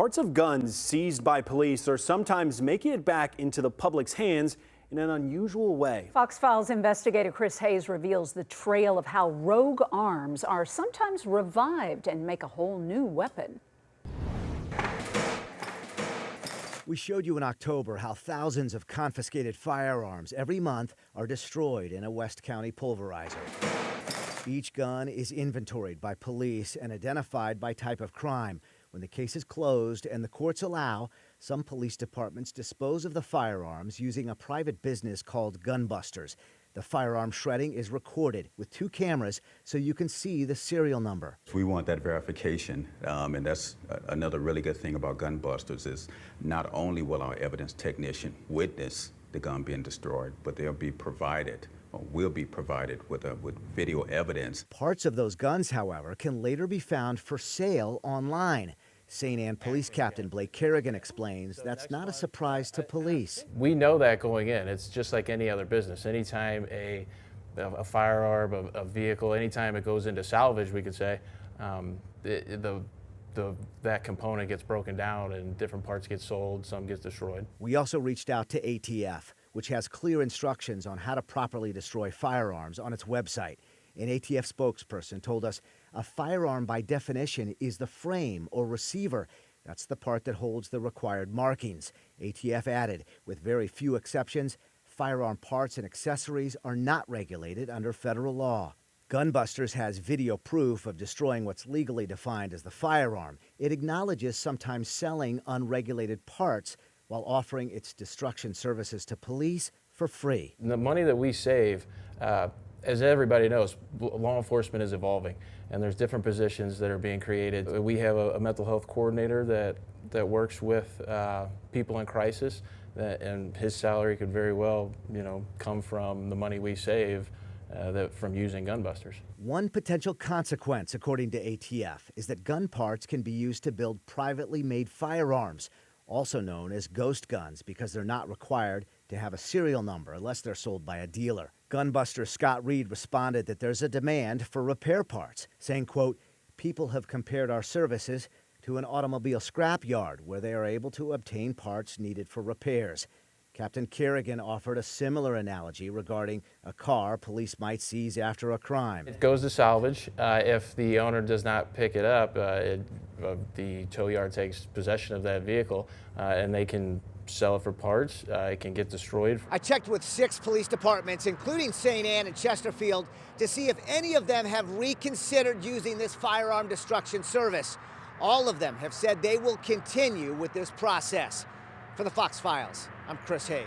Parts of guns seized by police are sometimes making it back into the public's hands in an unusual way. Fox Files investigator Chris Hayes reveals the trail of how rogue arms are sometimes revived and make a whole new weapon. We showed you in October how thousands of confiscated firearms every month are destroyed in a West County pulverizer. Each gun is inventoried by police and identified by type of crime. When the case is closed and the courts allow, some police departments dispose of the firearms using a private business called Gunbusters. The firearm shredding is recorded with 2 cameras so you can see the serial number. We want that verification, and that's another really good thing about Gunbusters is not only will our evidence technician witness the gun being destroyed, but they'll be provided or will be provided with video evidence. Parts of those guns, however, can later be found for sale online. St. Anne Police Captain Blake Kerrigan explains that's not a surprise to police. We know that going in. It's just like any other business. Anytime a firearm, a vehicle, anytime it goes into salvage, we could say, that component gets broken down and different parts get sold, some gets destroyed. We also reached out to ATF, which has clear instructions on how to properly destroy firearms on its website. An ATF spokesperson told us a firearm by definition is the frame or receiver. That's the part that holds the required markings. ATF added, with very few exceptions, firearm parts and accessories are not regulated under federal law. Gunbusters has video proof of destroying what's legally defined as the firearm. It acknowledges sometimes selling unregulated parts while offering its destruction services to police for free. The money that we save, as everybody knows, law enforcement is evolving, and there's different positions that are being created. We have a mental health coordinator that works with people in crisis, and his salary could very well, come from the money we save from using Gunbusters. One potential consequence, according to ATF, is that gun parts can be used to build privately made firearms, also known as ghost guns, because they're not required to have a serial number unless they're sold by a dealer. Gunbuster Scott Reed responded that there's a demand for repair parts, saying, quote, "People have compared our services to an automobile scrapyard where they are able to obtain parts needed for repairs." Captain Kerrigan offered a similar analogy regarding a car police might seize after a crime. It goes to salvage. If the owner does not pick it up, the tow yard takes possession of that vehicle and they can sell it for parts. It can get destroyed. I checked with 6 police departments, including St. Anne and Chesterfield, to see if any of them have reconsidered using this firearm destruction service. All of them have said they will continue with this process. For the Fox Files, I'm Chris Hayes.